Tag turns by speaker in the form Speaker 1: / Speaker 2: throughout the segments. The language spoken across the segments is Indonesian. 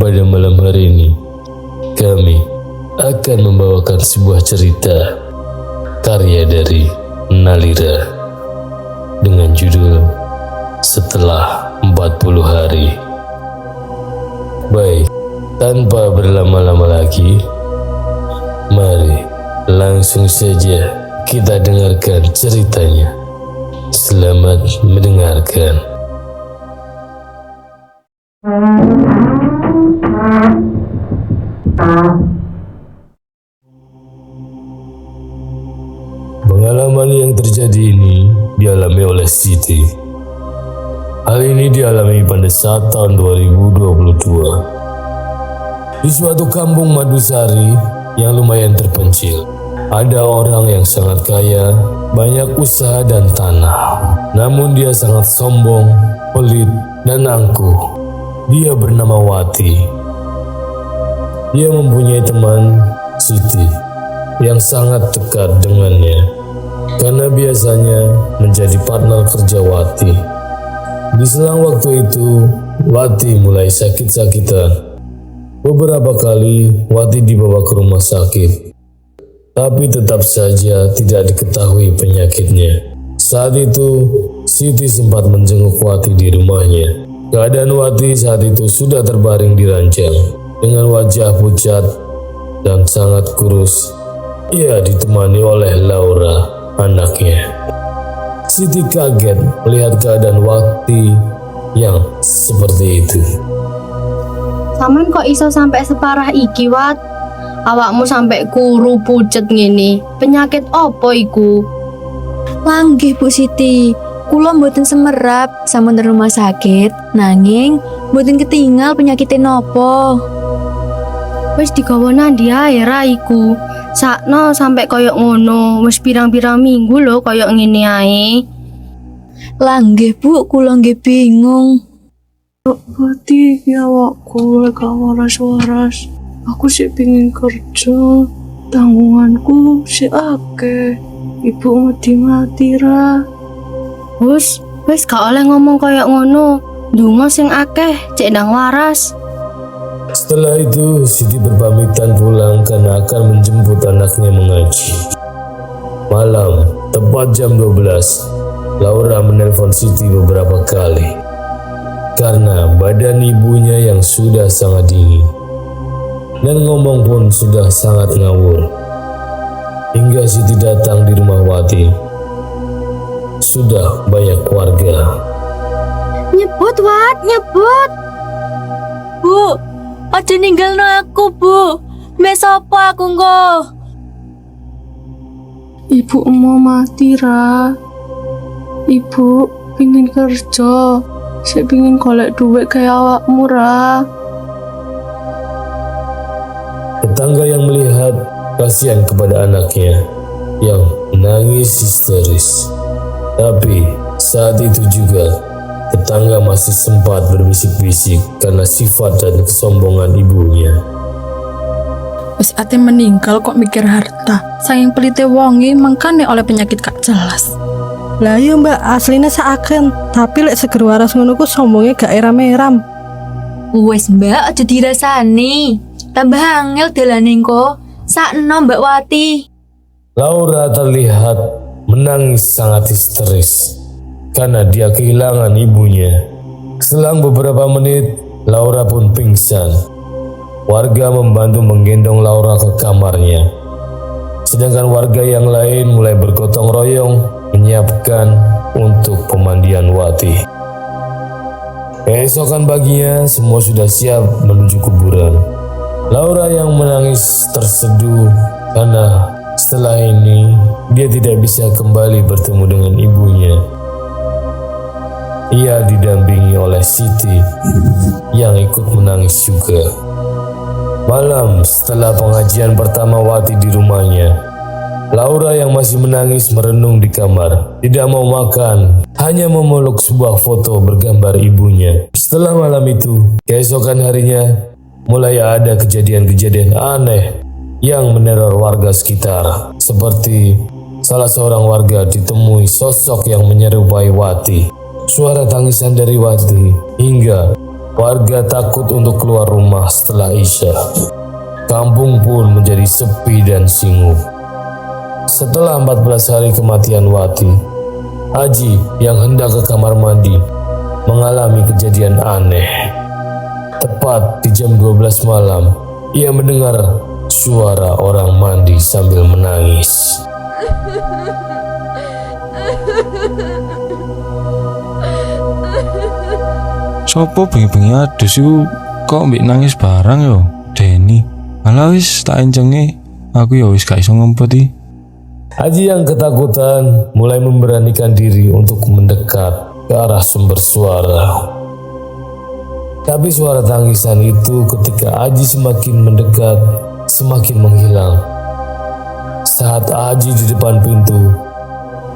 Speaker 1: pada malam hari ini kami akan membawakan sebuah cerita karya dari Nalira dengan judul Setelah 40 Hari. Baik, tanpa berlama-lama lagi, mari langsung saja kita dengarkan ceritanya. Selamat mendengarkan. Pengalaman yang terjadi ini dialami oleh Siti. Hal ini dialami pada saat tahun 2022. Di suatu kampung Madusari yang lumayan terpencil, ada orang yang sangat kaya, banyak usaha dan tanah. Namun dia sangat sombong, pelit, dan angkuh. Dia bernama Wati. Dia mempunyai teman, Siti, yang sangat dekat dengannya, karena biasanya menjadi partner kerja Wati. Di selang waktu itu, Wati mulai sakit-sakitan. Beberapa kali Wati dibawa ke rumah sakit, tapi tetap saja tidak diketahui penyakitnya. Saat itu, Siti sempat menjenguk Wati di rumahnya. Keadaan Wati saat itu sudah terbaring di ranjang, dengan wajah pucat dan sangat kurus. Ia ditemani oleh Laura, anaknya. Siti kaget melihat keadaan Wati yang seperti itu.
Speaker 2: Saman kok iso sampai separah iki, Wat? Awakmu sampai kuru pucet ngene. Penyakit opo iku?
Speaker 3: Langgih Bu Siti, kula mboten semerap sampun nang rumah sakit, nanging mboten ketinggal penyakit nopo.
Speaker 2: Wis digawa nandi ae ra iku. Sakno sampai koyok ngono, wis pirang-pirang minggu lho koyok ngene ae.
Speaker 3: Langgih Bu, kula nggih bingung.
Speaker 4: Wati, ya awakku lek waras-waras. Aku sih pingin kerja, tanggunganku sih akeh. Ibu mati ra.
Speaker 2: Wis gak oleh ngomong koyok ngono. Ndonga sing akeh cek ndang waras.
Speaker 1: Setelah itu, Siti berpamitan pulang karena akan menjemput anaknya mengaji. Malam, tepat jam 12, Laura menelpon Siti beberapa kali karena badan ibunya yang sudah sangat dingin dan ngomong pun sudah sangat ngawur. Hingga Siti datang di rumah Wati, sudah banyak warga.
Speaker 2: Nyebut, Wat, nyebut.
Speaker 3: Bu, aja ninggalno aku, Bu. Mbek sapa aku nggo?
Speaker 4: Ibu mau mati ra. Ibu pingin kerja, saya pingin golek duit kayak awakmu ra.
Speaker 1: Tetangga yang melihat kasihan kepada anaknya yang menangis histeris. Tapi saat itu juga tetangga masih sempat berbisik-bisik karena sifat dan kesombongan ibunya.
Speaker 5: Wis ate meninggal kok mikir harta. Saking pelite wonge mangkane oleh penyakit gak jelas.
Speaker 6: Lah iya Mbak, aslinya saken, tapi lek seger waras ngono ku sombongnya gak eram-eram.
Speaker 3: Wes Mbak, aja dirasani. Tambah angel dalane engko. Sakno Mbak Wati.
Speaker 1: Laura terlihat menangis sangat histeris karena dia kehilangan ibunya. Selang beberapa menit, Laura pun pingsan. Warga membantu menggendong Laura ke kamarnya. Sedangkan warga yang lain mulai bergotong royong menyiapkan untuk pemandian Wati. Keesokan paginya, semua sudah siap menuju kuburan. Laura yang menangis terseduh karena setelah ini dia tidak bisa kembali bertemu dengan ibunya. Ia didampingi oleh Siti yang ikut menangis juga. Malam setelah pengajian pertama Wati di rumahnya, Laura yang masih menangis merenung di kamar, tidak mau makan, hanya memeluk sebuah foto bergambar ibunya. Setelah malam itu, keesokan harinya mulai ada kejadian-kejadian aneh yang meneror warga sekitar. Seperti salah seorang warga ditemui sosok yang menyerupai Wati. Suara tangisan dari Wati hingga Warga takut untuk keluar rumah setelah Isya. Kampung pun menjadi sepi dan sunyi. Setelah 14 hari kematian Wati, Haji yang hendak ke kamar mandi mengalami kejadian aneh. Tepat di jam 12 malam, ia mendengar suara orang mandi sambil menangis.
Speaker 7: Sopo bengi-bengi adus iku kok mbek nangis barang yo, Deni. Alah wis tak encengi, aku ya wis gak iso ngempeti.
Speaker 1: Haji yang ketakutan mulai memberanikan diri untuk mendekat ke arah sumber suara. Tapi suara tangisan itu ketika Haji semakin mendekat, semakin menghilang. Saat Haji di depan pintu,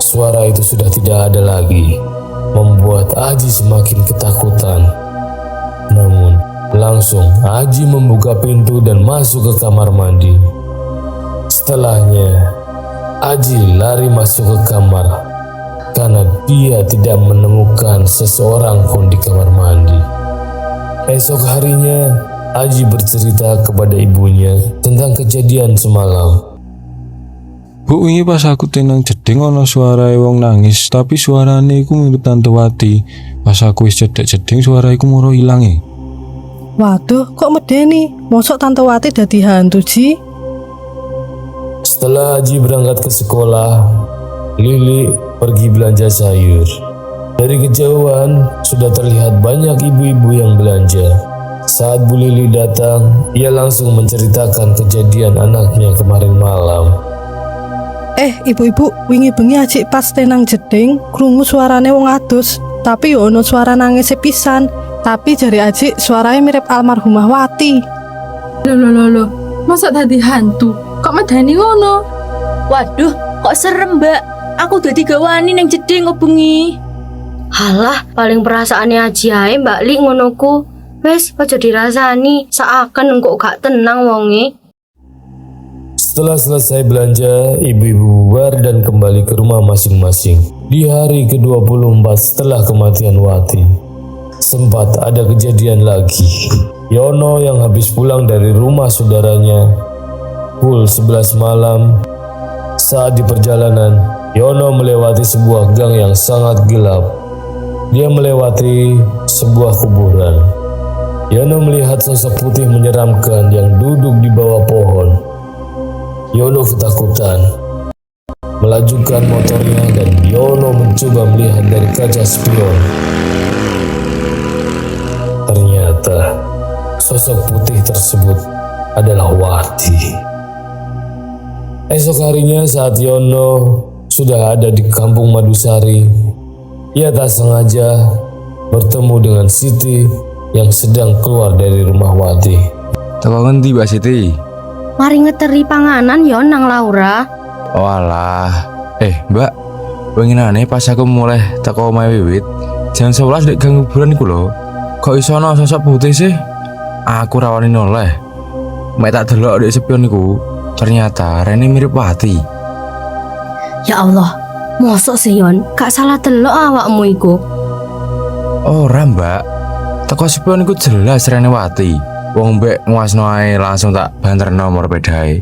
Speaker 1: suara itu sudah tidak ada lagi, membuat Haji semakin ketakutan. Namun, langsung Haji membuka pintu dan masuk ke kamar mandi. Setelahnya, Haji lari masuk ke kamar karena dia tidak menemukan seseorang pun di kamar mandi. Esok harinya, Haji bercerita kepada ibunya tentang kejadian semalam.
Speaker 7: Bu, wingi pas aku tenang jeding ana suara wong nangis, tapi suarane iku mirip Tante Wati. Pas aku wis cedek jeding suara iku moro ilange.
Speaker 6: Waduh, kok medeni? Mosok Tante Wati dadi hantu, Ji?
Speaker 1: Setelah Haji berangkat ke sekolah, Lili pergi belanja sayur. Dari kejauhan sudah terlihat banyak ibu-ibu yang belanja. Saat Bu Lili datang, ia langsung menceritakan kejadian anaknya kemarin malam.
Speaker 6: Ibu-ibu, wingi bengi Haji pas tenang jeding, krungu suarane wong adus, tapi yo ono suara nangis pisan. Tapi jari Haji suaranya mirip almarhumah Wati.
Speaker 5: Loh, masa tadi hantu? Kok medani ngono?
Speaker 3: Waduh, kok serem, Mbak. Aku dadi gak wani nang jeding kok bengi.
Speaker 2: Halah, paling perasaannya Haji ae Mbak Li ngonoku. Wes, aja dirasani, seakan engkau gak tenang wonge.
Speaker 1: Setelah selesai belanja, ibu-ibu bubar dan kembali ke rumah masing-masing. Di hari ke-24 setelah kematian Wati, sempat ada kejadian lagi. Yono yang habis pulang dari rumah saudaranya pukul 11 malam. Saat di perjalanan, Yono melewati sebuah gang yang sangat gelap. Dia melewati sebuah kuburan. Yono melihat sosok putih menyeramkan yang duduk di bawah pohon. Yono ketakutan, melajukan motornya dan Yono mencoba melihat dari kaca spion. Ternyata sosok putih tersebut adalah Wati. Esok harinya saat Yono sudah ada di kampung Madusari, ia tak sengaja bertemu dengan Siti yang sedang keluar dari rumah Wati.
Speaker 7: Teko ngendi Mbak Siti?
Speaker 2: Mari ngeteri panganan yo nang Laura.
Speaker 7: Walah. Mbak, winginane pas aku mulai teko omahe Wiwit, jam 11 nek gang kuburan iku lho. Kok iso ana sosok putih sih? Aku rawani noleh. Mek tak delok di spion iku, ternyata Rene mirip Wati.
Speaker 2: Ya Allah, mosok sih Yon, gak salah delok awakmu iku.
Speaker 7: Ora Mbak, teko spion iku jelas Rene Wati. Wong mbek nguasno ae langsung tak banter nomor pedae.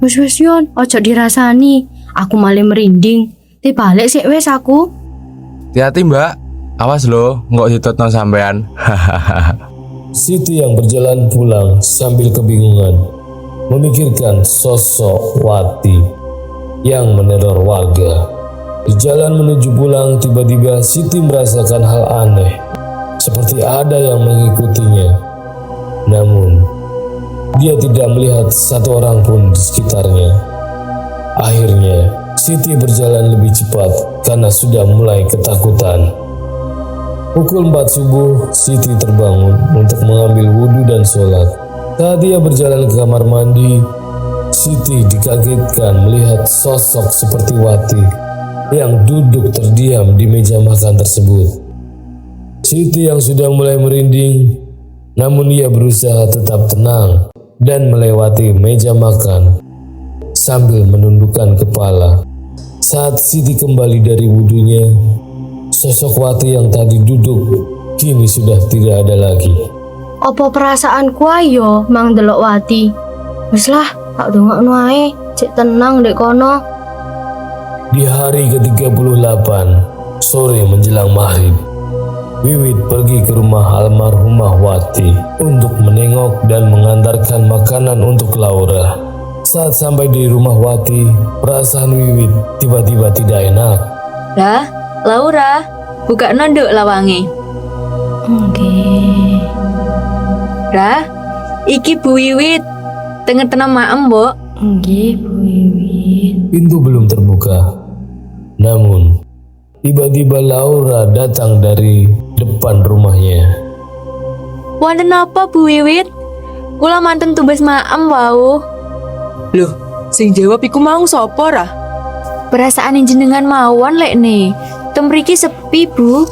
Speaker 2: Wes Yon, ojo dirasani. Aku malah merinding. Dibalik sik wes aku.
Speaker 7: Hati-hati Mbak, awas lho, nggak ditutno sampean.
Speaker 1: Siti yang berjalan pulang sambil kebingungan, memikirkan sosok Wati yang meneror warga. Di jalan menuju pulang, tiba-tiba Siti merasakan hal aneh, seperti ada yang mengikutinya. Namun, dia tidak melihat satu orang pun di sekitarnya. Akhirnya, Siti berjalan lebih cepat karena sudah mulai ketakutan. Pukul 4 subuh, Siti terbangun untuk mengambil wudhu dan sholat. Saat dia berjalan ke kamar mandi, Siti dikagetkan melihat sosok seperti Wati yang duduk terdiam di meja makan tersebut. Siti yang sudah mulai merinding, namun ia berusaha tetap tenang dan melewati meja makan sambil menundukkan kepala. Saat Siti kembali dari wudhunya, sosok Wati yang tadi duduk kini sudah tidak ada lagi.
Speaker 2: Apa perasaanku ayo mang delok Wati? Wis lah, tak dongakno ae, cek tenang dek kono.
Speaker 1: Di hari ke-38, sore menjelang maghrib, Wiwit pergi ke rumah almarhumah Wati untuk menengok dan mengantarkan makanan untuk Laura. Saat sampai di rumah Wati, perasaan Wiwit tiba-tiba tidak enak.
Speaker 3: Lah, Laura, buka nondok lawange.
Speaker 2: Nggih.
Speaker 3: Ra, iki Bu Wiwit. Tengen-tengen maem, Mbok.
Speaker 2: Nggih, Bu Wiwit.
Speaker 1: Pintu belum terbuka. Namun, tiba-tiba Laura datang dari depan rumahnya.
Speaker 3: Wonten apa Bu Wiwit? Kula manten tumbas maem wau.
Speaker 5: Loh, sing jawab iku mau sapa ra?
Speaker 3: Perasaan jenengan mawon lek ne. Temriki sepi, Bu.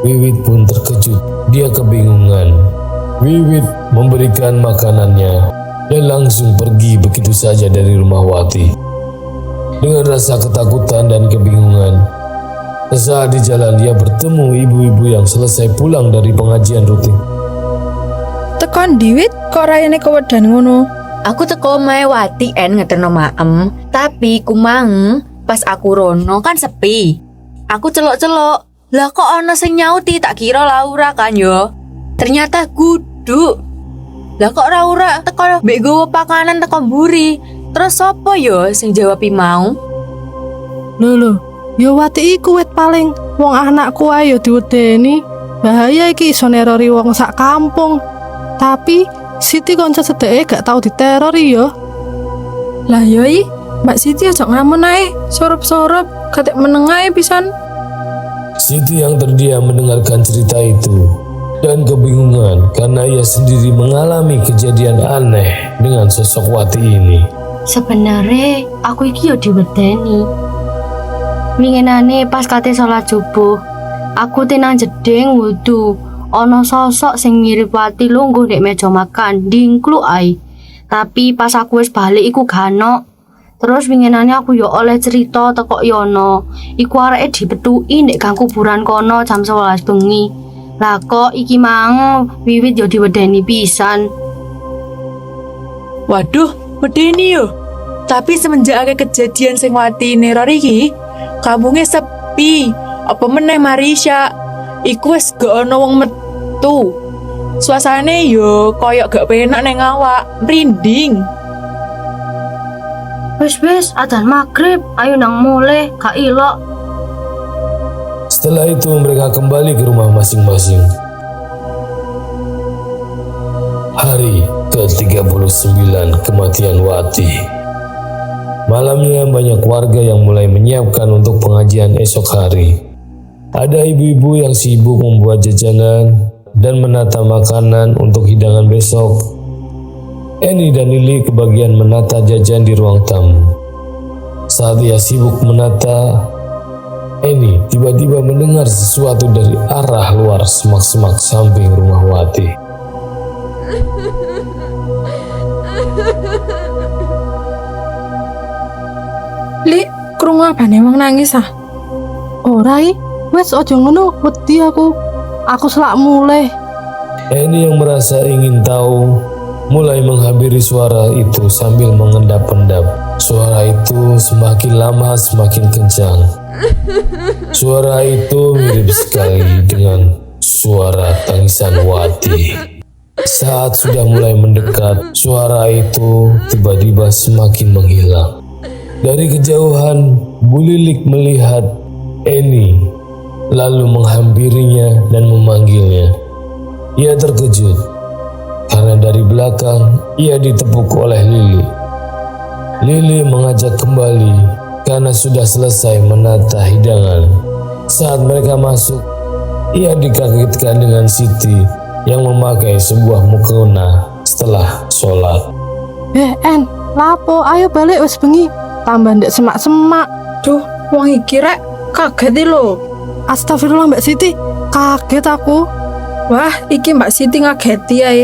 Speaker 1: Wiwit pun terkejut. Dia kebingungan. Wiwit memberikan makanannya dan langsung pergi begitu saja dari rumah Wati. Dengan rasa ketakutan dan kebingungan, sesaat di jalan dia bertemu ibu-ibu yang selesai pulang dari pengajian rutin.
Speaker 5: Tekon Diwit kok rayane kewedan ngono?
Speaker 3: Aku teko omahe Wati ngeterno maem, tapi kumang pas aku rono kan sepi. Aku celok-celok. Lah kok ana sing nyauti, tak kira Laura kan yo. Ternyata kudu. Lah kok Laura teko mbek gowo pakanan teko mburi. Terus sapa yo sing jawab mau?
Speaker 6: Lho, ya Wati iku wit paling wong anakku ayo diwedeni. Bahaya iki iso nerori wong sak kampung. Tapi Siti konco sedeke gak tau diterori ya.
Speaker 5: Lah yoi, Mbak Siti aja ngamun ae, sorop-sorop, katek meneng ae pisan.
Speaker 1: Siti yang terdiam mendengarkan cerita itu dan kebingungan karena ia sendiri mengalami kejadian aneh dengan sosok Wati ini.
Speaker 2: Sebenarnya aku iki yo diwedeni. Winginane pas kate salat subuh, aku tenang jeding wudu. Ono sosok sing mirip Wati lungguh nek meja makan, dingkluk ae. Tapi pas aku wis balik iku gano. Terus winginane aku yo oleh cerita teko Yono. Iku areke dipetuki nek gang kuburan kono jam 11 bengi. Lah kok iki mang Wiwit yo diwedeni pisan.
Speaker 5: Waduh, medeni yo. Tapi semenjak akeh kejadian sing Wati neror iki, kampungnya sepi. Apa meneh Marisha? Iku wis gak ono wong metu. Suasane yo koyok gak penak neng awak, merinding.
Speaker 2: Wis adzan maghrib, ayo nang muleh, gak ilok.
Speaker 1: Setelah itu mereka kembali ke rumah masing-masing. Hari ke-39 kematian Wati. Malamnya banyak warga yang mulai menyiapkan untuk pengajian esok hari. Ada ibu-ibu yang sibuk membuat jajanan dan menata makanan untuk hidangan besok. Eni dan Lili kebagian menata jajan di ruang tamu. Saat ia sibuk menata, Eni tiba-tiba mendengar sesuatu dari arah luar semak-semak samping rumah Wati.
Speaker 5: Li, krungu apane wong nangis ah?
Speaker 6: Ora i, wis aja ngono, wedi aku. Aku selak mulai.
Speaker 1: Eni yang merasa ingin tahu mulai menghampiri suara itu sambil mengendap-endap. Suara itu semakin lama semakin kencang. Suara itu mirip sekali dengan suara tangisan Wati. Saat sudah mulai mendekat, suara itu tiba-tiba semakin menghilang. Dari kejauhan, Bu Lilik melihat Eni, lalu menghampirinya dan memanggilnya. Ia terkejut karena dari belakang ia ditepuk oleh Lili. Lili mengajak kembali karena sudah selesai menata hidangan. Saat mereka masuk, ia dikagetkan dengan Siti yang memakai sebuah mukena setelah sholat.
Speaker 6: En, lapo, ayo balik wis bengi. Tambah ndek semak-semak.
Speaker 5: Duh, wong iki rek kaget lho.
Speaker 6: Astagfirullah Mbak Siti, kaget aku.
Speaker 5: Wah, iki Mbak Siti ngageti ae.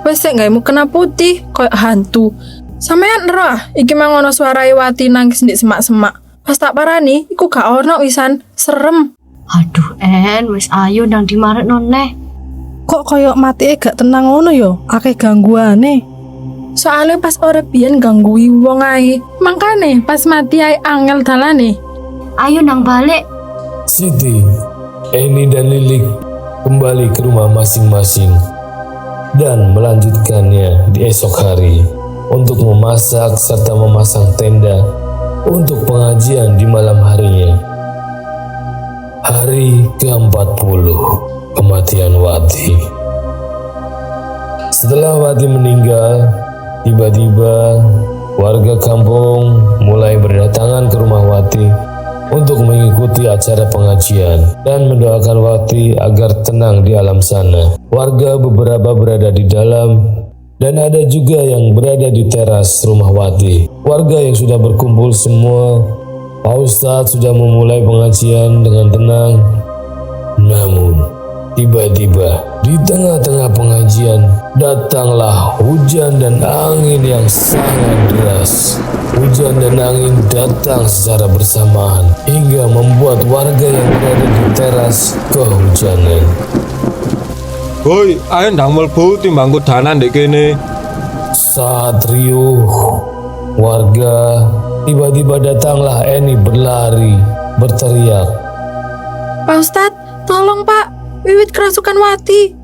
Speaker 5: Wes sik gawe mukena putih koyo hantu. Sampeyan ero iki mang ono suarae Wati nangis ndek semak-semak. Pas tak parani, iku gak ono wisan, serem.
Speaker 2: Aduh wis ayo nang dimarek noneh.
Speaker 6: Kok koyo mati gak tenang ngono yo, akeh gangguane.
Speaker 4: Soalnya pas ora biyen gangguin wong ae. Makane pas mati ae angel dalane.
Speaker 2: Ayo nang balik.
Speaker 1: Siti, Eni dan Lilik kembali ke rumah masing-masing dan melanjutkannya di esok hari untuk memasak serta memasang tenda untuk pengajian di malam harinya. Hari ke-40 kematian Wati. Setelah Wati meninggal, tiba-tiba warga kampung mulai berdatangan ke rumah Wati untuk mengikuti acara pengajian dan mendoakan Wati agar tenang di alam sana. Warga beberapa berada di dalam dan ada juga yang berada di teras rumah Wati. Warga yang sudah berkumpul semua, Pak Ustadz sudah memulai pengajian dengan tenang. Namun, tiba-tiba di tengah-tengah pengajian datanglah hujan dan angin yang sangat deras. Hujan dan angin datang secara bersamaan hingga membuat warga yang berada di teras kehujanan.
Speaker 8: Hoi, ayo ndang mlebu timbang kudanan ndek kene.
Speaker 1: Saat riuh warga, tiba-tiba datanglah Eni berlari, berteriak.
Speaker 4: Pak Ustadz, tolong Pak, Wiwit kerasukan Wati.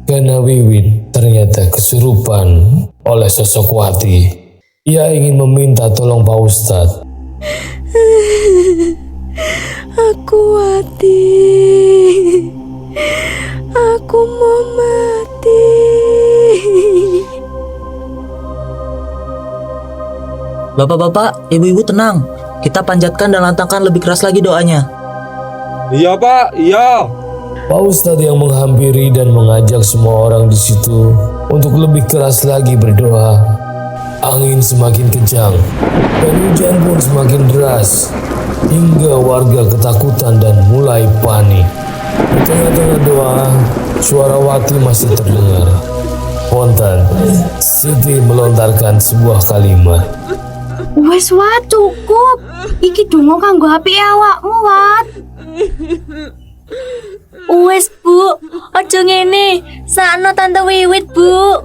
Speaker 1: Karena Wiwit ternyata kesurupan oleh sosok Wati. Ia ingin meminta tolong Pak Ustadz.
Speaker 4: Aku Wati. Aku mau mati.
Speaker 9: Bapak-bapak, ibu-ibu tenang. Kita panjatkan dan lantangkan lebih keras lagi doanya.
Speaker 8: Iya Pak, iya.
Speaker 1: Pak Ustadz yang menghampiri dan mengajak semua orang di situ untuk lebih keras lagi berdoa. Angin semakin kencang dan hujan pun semakin deras hingga warga ketakutan dan mulai panik. Di tengah-tengah doa, suara Wati masih terdengar. Spontan, Siti melontarkan sebuah kalimat.
Speaker 2: Wes Wat, cukup. Iki donga kanggo apike awakmu, Wat.
Speaker 3: Wes Bu, ojo ngene. Sakno Tante Wiwit, Bu.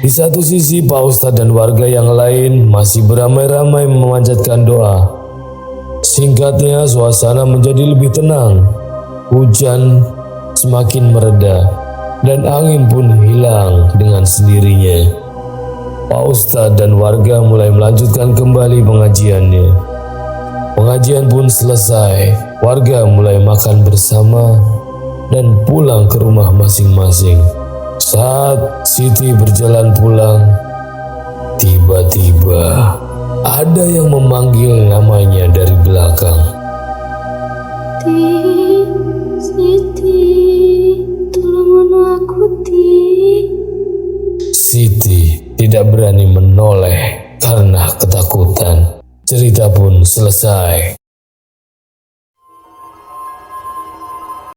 Speaker 1: Di satu sisi, Pak Ustadz dan warga yang lain masih beramai-ramai memanjatkan doa. Singkatnya, suasana menjadi lebih tenang. Hujan semakin mereda dan angin pun hilang dengan sendirinya. Pak Ustadz dan warga mulai melanjutkan kembali pengajiannya. Pengajian pun selesai. Warga mulai makan bersama dan pulang ke rumah masing-masing. Saat Siti berjalan pulang, tiba-tiba ada yang memanggil namanya dari belakang.
Speaker 2: Siti, tolong aku, Ti.
Speaker 1: Siti tidak berani menoleh karena ketakutan. Cerita pun selesai.